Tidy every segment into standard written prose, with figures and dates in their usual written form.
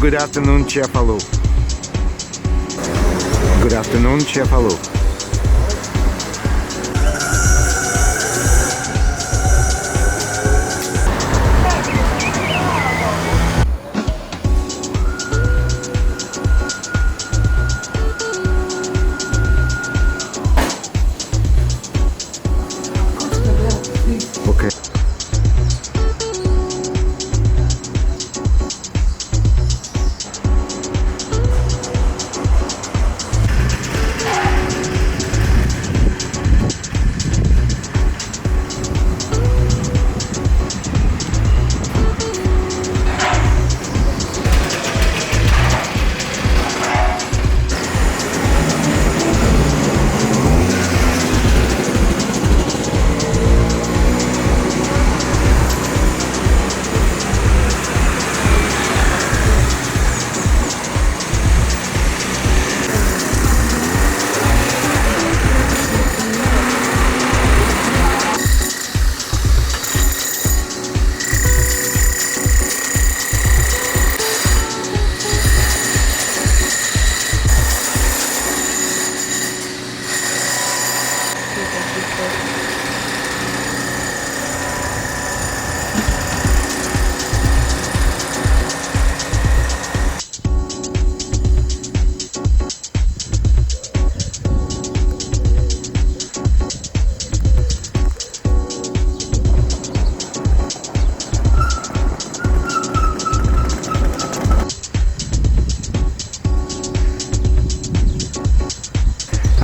good afternoon, Cefalu. Good afternoon, Cefalu. Okay.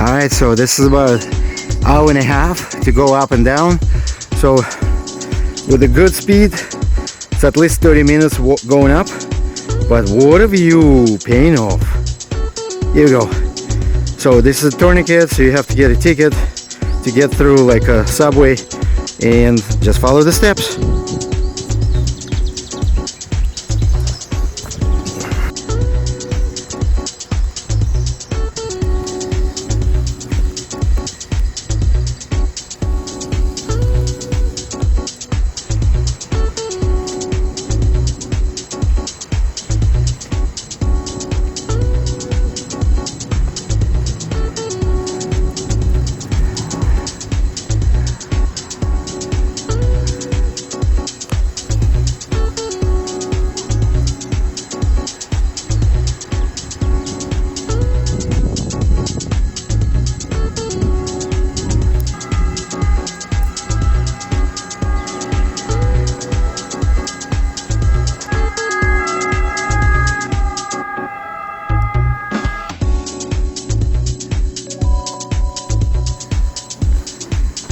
Alright, so this is about an hour and a half to go up and down. So with a good speed, it's at least 30 minutes going up. But what a view, paying off. Here we go. So this is a tourniquet, so you have to get a ticket to get through like a subway, and just follow the steps.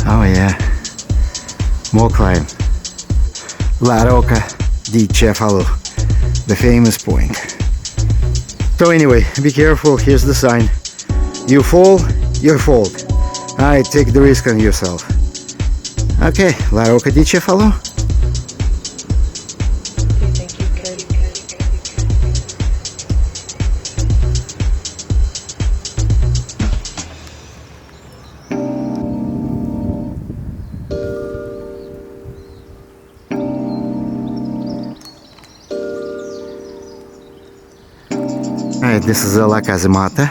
Oh yeah, more climb. La Rocca di Cefalu, the famous point. So anyway, be careful, here's the sign. You fall, your fault. Alright, take the risk on yourself. Okay, La Rocca di Cefalu. Alright, this is La Casemata.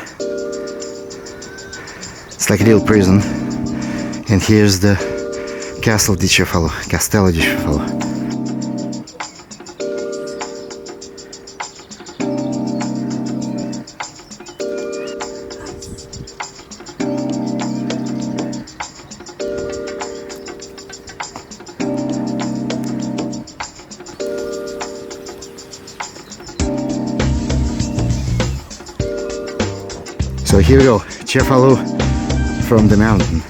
It's like a real prison. And here's the Castle di Cefalu, Castello di Cefalu. So here we go, Cefalu from the mountain.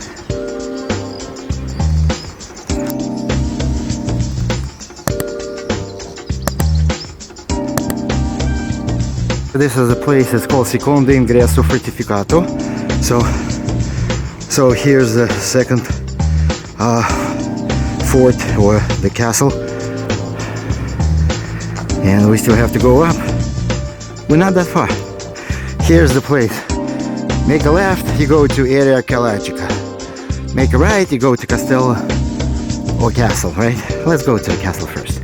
This is a place, it's called Secondo Ingresso Fortificato. So here's the second fort, or the castle. And we still have to go up. We're not that far. Here's the place. Make a left, you go to Area Calagica. Make a right, you go to Castello or Castle, right? Let's go to the castle first.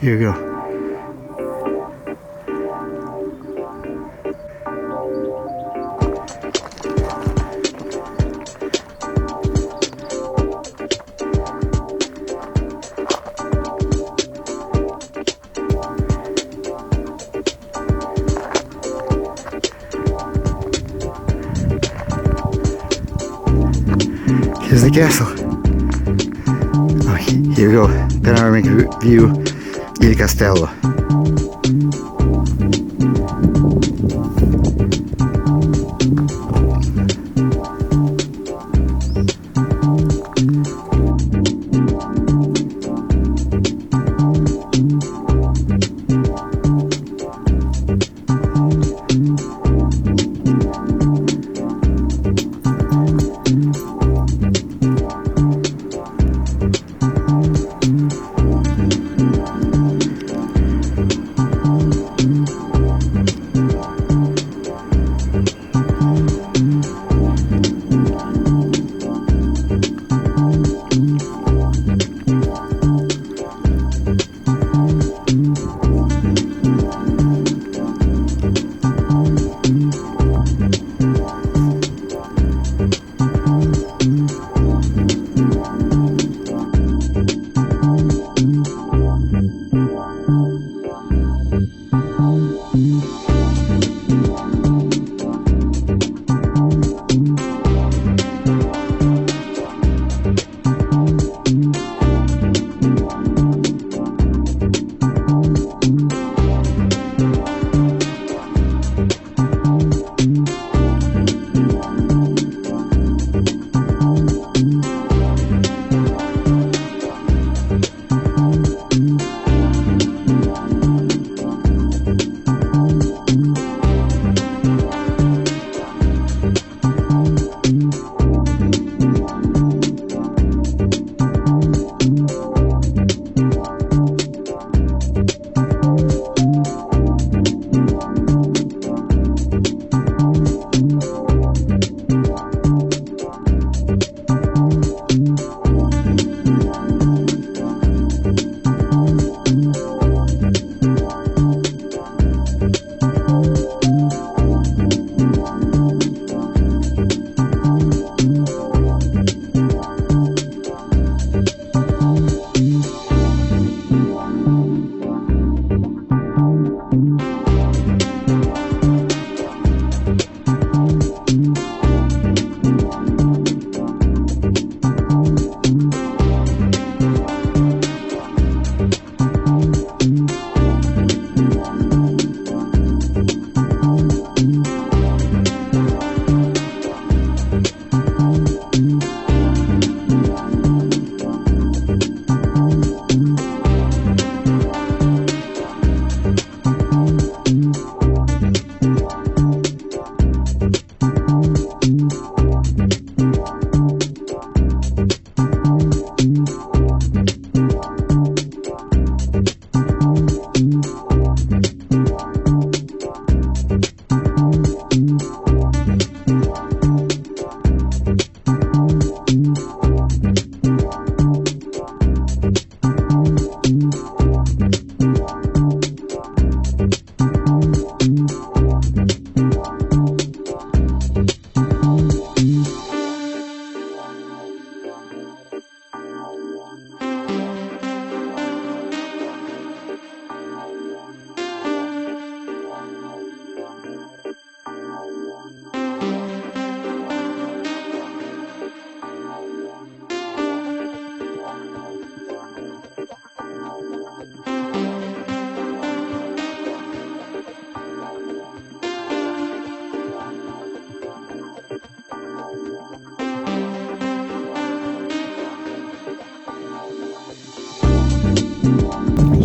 Here you go. Here's the castle. Oh, here we go. Panoramic view Il Castello.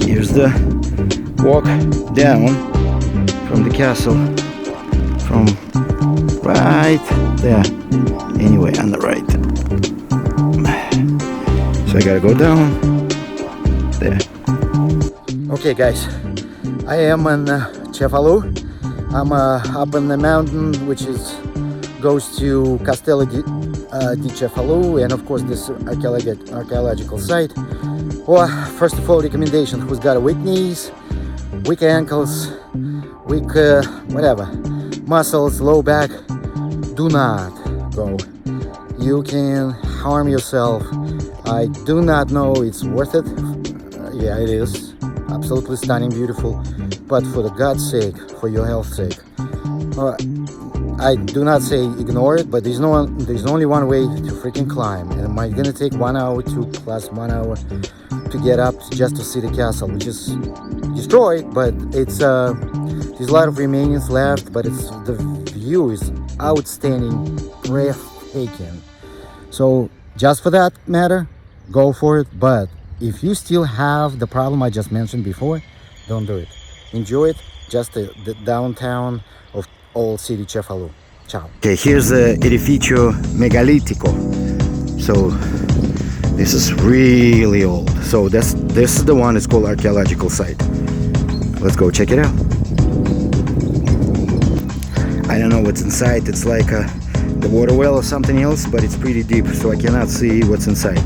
Here's the walk down from the castle, from right there, anyway, on the right. So I gotta go down there. Okay guys, I am in Cefalu. I'm up in the mountain which goes to Castello di Cefalu, and of course this archaeological site. Well, first of all, recommendation: who's got weak knees, weak ankles, weak whatever, muscles, low back, do not go. You can harm yourself. I do not know it's worth it. Yeah, it is absolutely stunning, beautiful, but for the God's sake, for your health's sake, I do not say ignore it, but there's only one way to freaking climb, and am I gonna take 1 hour to plus 1 hour to get up just to see the castle, which is destroyed, but it's there's a lot of remains left, but it's the view is outstanding, breathtaking. So just for that matter, go for it. But if you still have the problem I just mentioned before, don't do it. Enjoy it, just the downtown of old city Cefalu. Ciao. Okay, here's the edificio megalitico. So this is really old. So this is the one. It's called archaeological site. Let's go check it out. I don't know what's inside. It's like the water well or something else, but it's pretty deep, so I cannot see what's inside.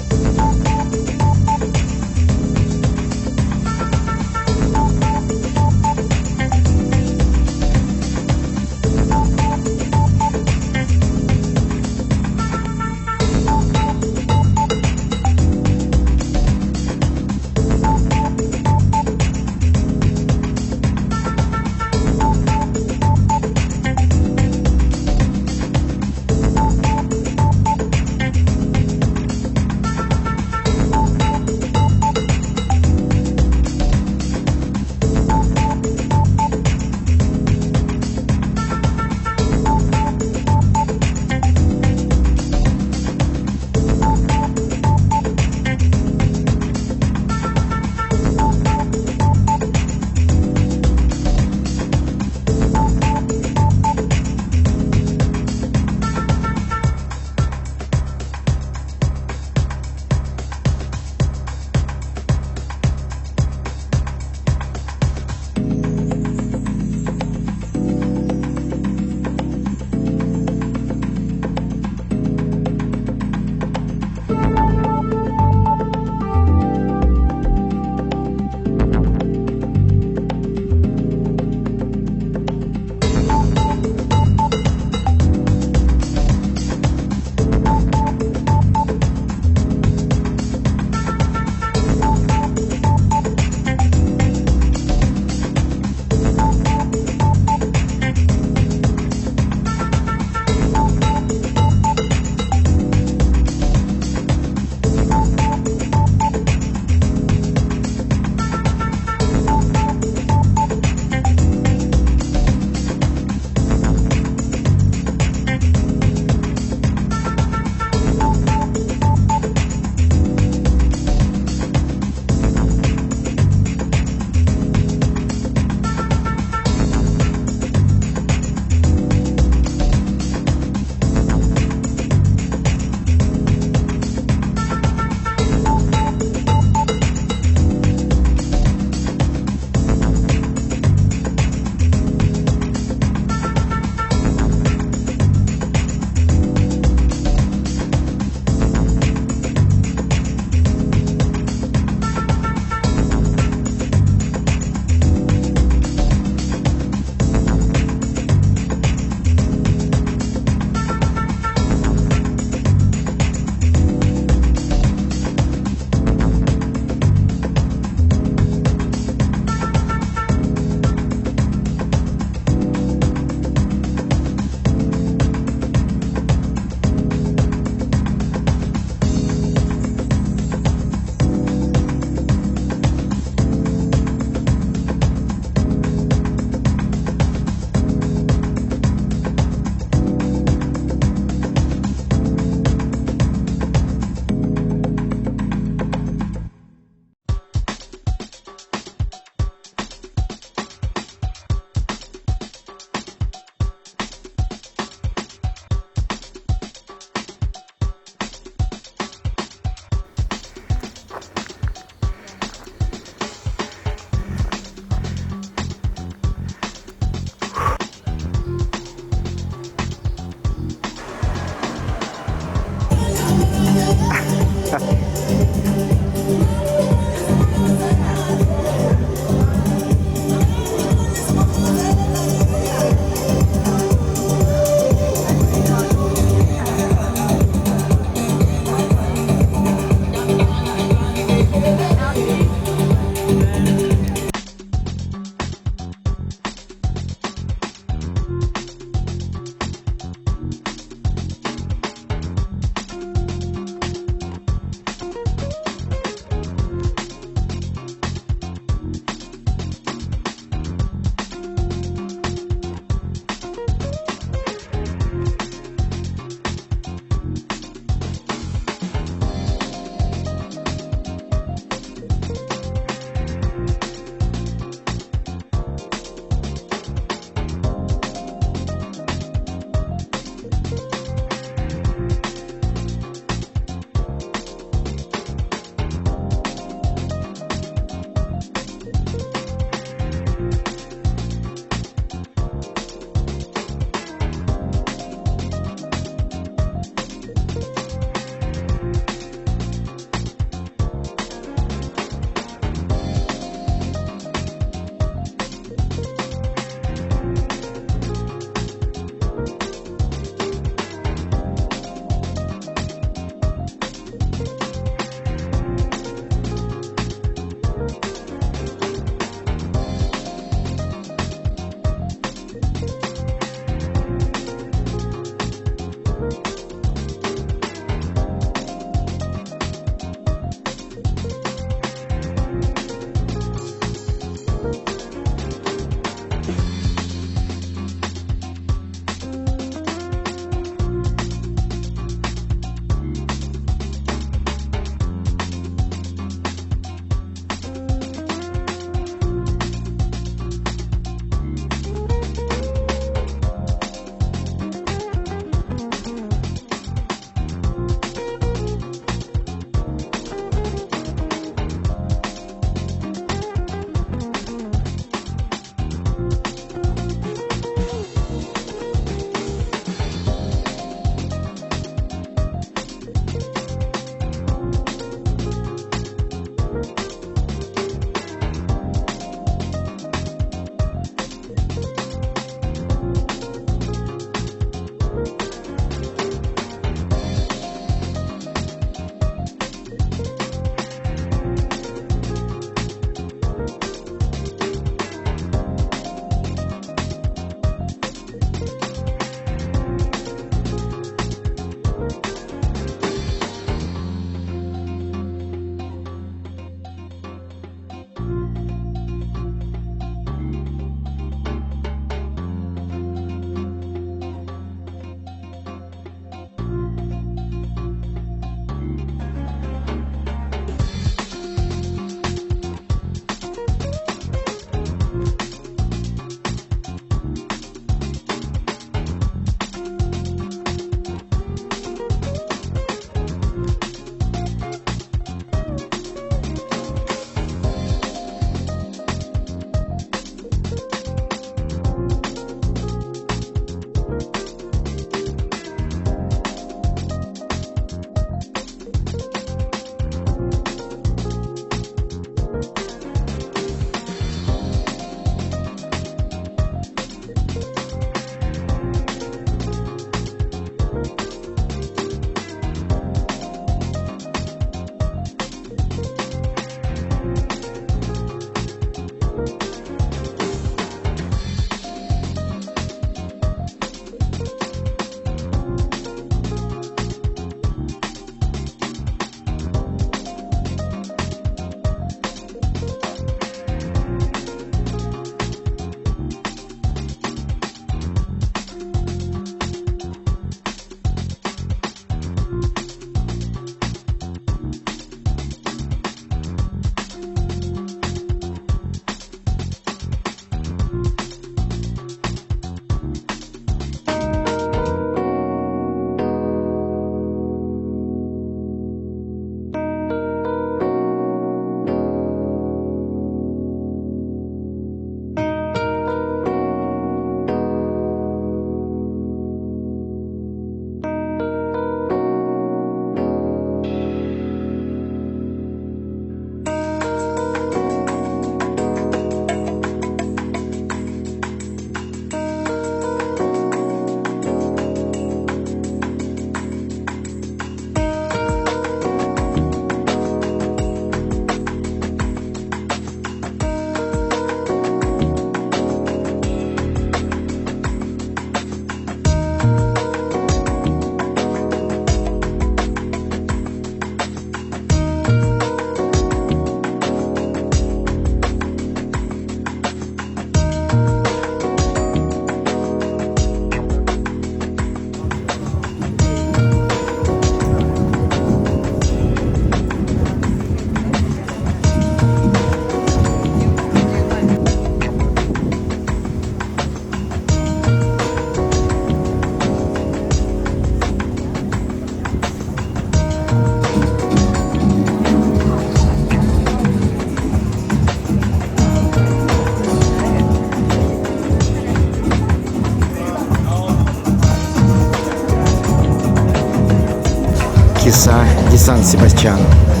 di San Sebastiano.